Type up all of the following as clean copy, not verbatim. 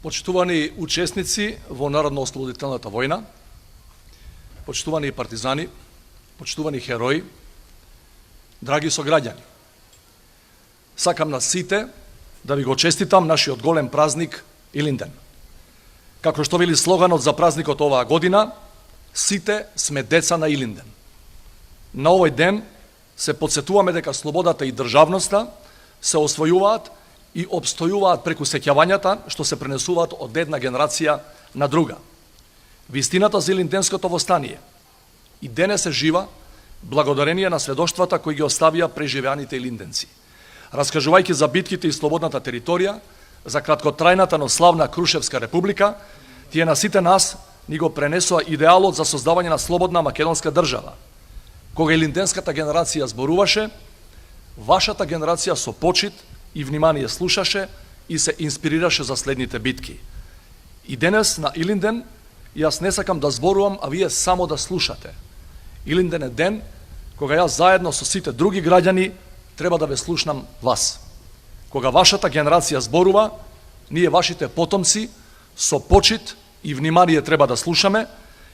Почитувани учесници во Народно-ослободителната војна, почитувани партизани, почитувани херои, драги сограѓани, сакам на сите да ви го честитам нашиот голем празник Илинден. Како што вели слоганот за празникот оваа година, сите сме деца на Илинден. На овој ден се подсетуваме дека слободата и државноста се освојуваат и обстојуваат преку сеќавањата што се пренесуваат од една генерација на друга. Вистината за Илинденското востание и денес е жива благодарение на сведоштвата кои ги оставија преживеаните илинденци. Раскажувајќи за битките и слободната територија, за краткотрајната но славна Крушевска република, тие на сите нас ни го пренесоа идеалот за создавање на слободна македонска држава. Кога илинденската генерација зборуваше, вашата генерација со почит и внимание слушаше и се инспирираше за следните битки. И денес на Илинден јас не сакам да зборувам, а вие само да слушате. Илинден е ден кога јас заедно со сите други граѓани треба да ве слушнам вас. Кога вашата генерација зборува, ние вашите потомци со почит и внимание треба да слушаме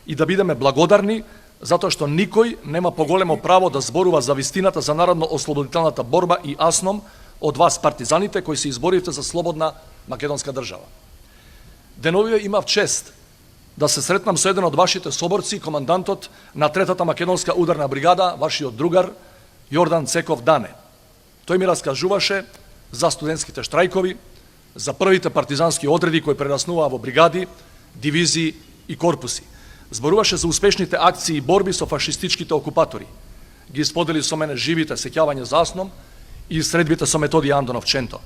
и да бидеме благодарни затоа што никој нема поголемо право да зборува за вистината за народно-ослободителната борба и асном од вас партизаните кои се изборивте за слободна македонска држава. Деновиве имав чест да се сретнам со еден од вашите соборци, командантот на Третата македонска ударна бригада, вашиот другар Јордан Цеков Дане. Тој ми раскажуваше за студентските штрајкови, за првите партизански одреди кои прераснуваа во бригади, дивизии и корпуси. Зборуваше за успешните акции и борби со фашистичките окупатори. Ги сподели со мене живите сеќавања за асном и средбите со Методи Андонов Ченто.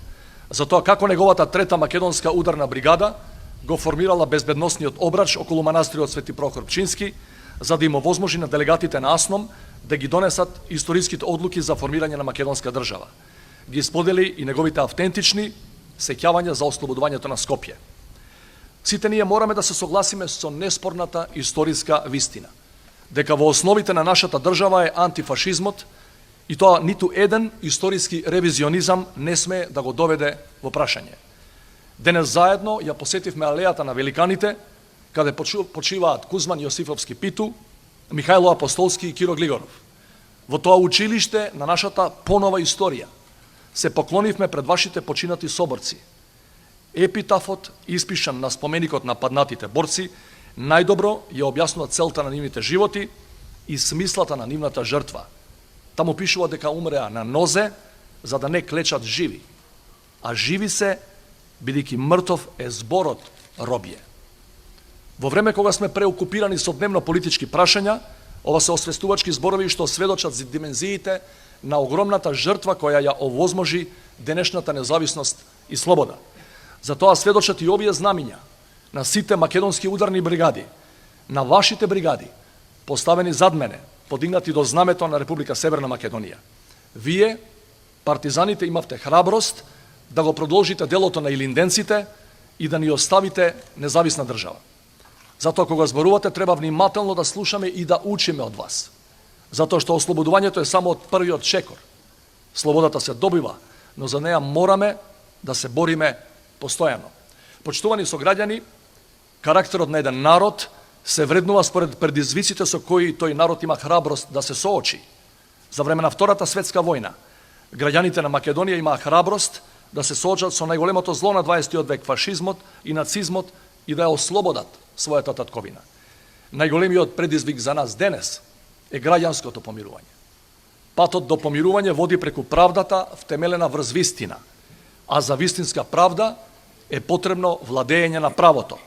Затоа како неговата Трета македонска ударна бригада го формирала безбедносниот обрач околу манастирот Свети Прохор Пчински, за да им овозможи на делегатите на АСНОМ да ги донесат историските одлуки за формирање на македонска држава. Ги сподели и неговите автентични сеќавања за ослободувањето на Скопје. Сите ние мораме да се согласиме со неспорната историска вистина, дека во основите на нашата држава е антифашизмот и тоа ниту еден историски ревизионизам не сме да го доведе во прашање. Денес заедно ја посетивме алејата на великаните, каде почиваат Кузман Јосифовски Питу, Михајло Апостолски и Киро Глигоров. Во тоа училиште на нашата понова историја се поклонивме пред вашите починати соборци. Епитафот, испишан на споменикот на паднатите борци, најдобро ја објаснува целта на нивните животи и смислата на нивната жртва. Таму пишува дека умреа на нозе, за да не клечат живи, а живи се, бидејќи мртов е зборот робје. Во време кога сме преокупирани со дневно политички прашања, ова се освестувачки зборови што сведочат за димензиите на огромната жртва која ја овозможи денешната независност и слобода. Затоа сведочат и овие знамиња на сите македонски ударни бригади, на вашите бригади, поставени зад мене, подигнати до знамето на Република Северна Македонија. Вие, партизаните, имавте храброст да го продолжите делото на илинденците и да ни оставите независна држава. Затоа кога зборувате треба внимателно да слушаме и да учиме од вас. Затоа што ослободувањето е само од првиот чекор. Слободата се добива, но за неа мораме да се бориме постојано. Почитувани сограѓани, карактерот на еден народ се вреднува според предизвиците со кои тој народ има храброст да се соочи. За време на Втората светска војна, граѓаните на Македонија имаа храброст да се соочат со најголемото зло на 20. век, фашизмот и нацизмот, и да ја ослободат својата татковина. Најголемиот предизвик за нас денес е граѓанското помирување. Патот до помирување води преку правдата втемелена врз вистина, а за вистинска правда е потребно владење на правото.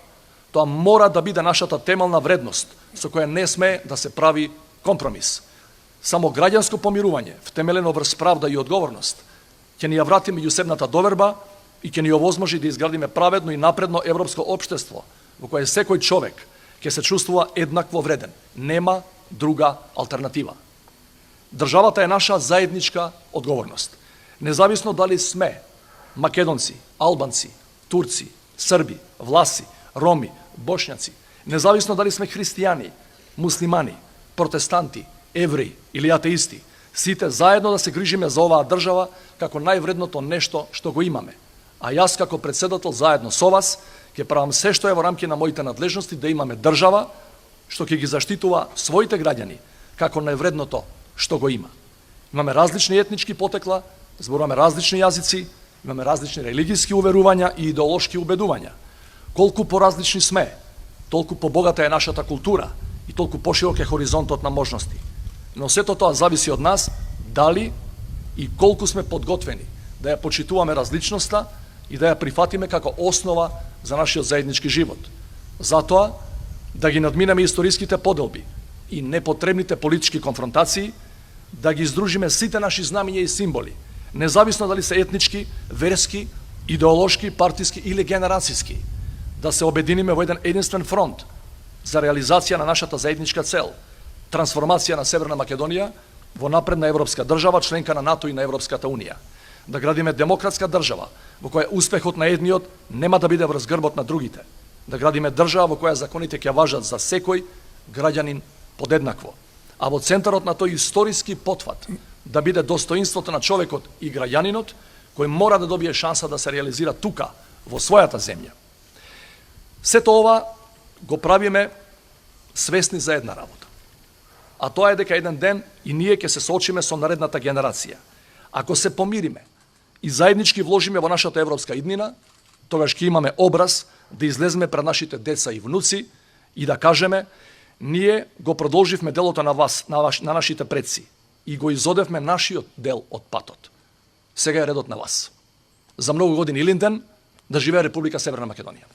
Тоа мора да биде нашата темелна вредност, со која не сме да се прави компромис. Само граѓанско помирување, втемелено врз правда и одговорност, ќе ни ја врати меѓусебната доверба и ќе ни овозможи да изградиме праведно и напредно европско општество, во кое секој човек ќе се чувствува еднакво вреден. Нема друга алтернатива. Државата е наша заедничка одговорност. Независно дали сме македонци, албанци, турци, срби, власи, роми, бошњаци, независно дали сме христијани, муслимани, протестанти, евреи или атеисти, сите заедно да се грижиме за оваа држава како највредното нешто што го имаме. А јас како председател заедно со вас ќе правам се што е во рамки на моите надлежности да имаме држава што ќе ги заштитува своите граѓани како највредното што го има. Имаме различни етнички потекла, зборуваме различни јазици, имаме различни религиски уверувања и идеолошки убедувања. Колку поразлични сме, толку побогата е нашата култура и толку поширок е хоризонтот на можности. Но сето тоа зависи од нас дали и колку сме подготвени да ја почитуваме различноста и да ја прифатиме како основа за нашиот заеднички живот. Затоа, да ги надминеме историските поделби и непотребните политички конфронтации, да ги издружиме сите наши знамиња и символи, независно дали се етнички, верски, идеолошки, партиски или генерацијски, да се обединиме во еден единствен фронт за реализација на нашата заедничка цел, трансформација на Северна Македонија во напредна европска држава, членка на НАТО и на Европската Унија. Да градиме демократска држава, во која успехот на едниот нема да биде врз грбот на другите. Да градиме држава во која законите ќе важат за секој граѓанин подеднакво. А во центарот на тој историски потфат да биде достоинството на човекот и граѓанинот, кој мора да добие шанса да се реализира тука, во својата земја. Сето ова го правиме свесни за една работа. А тоа е дека еден ден и ние ќе се соочиме со наредната генерација. Ако се помириме и заеднички вложиме во нашата европска иднина, тогаш ќе имаме образ да излеземе пред нашите деца и внуци и да кажеме: ние го продолживме делото на вас, на нашите предци и го изодевме нашиот дел од патот. Сега е редот на вас. За многу години Илинден, да живее Република Северна Македонија.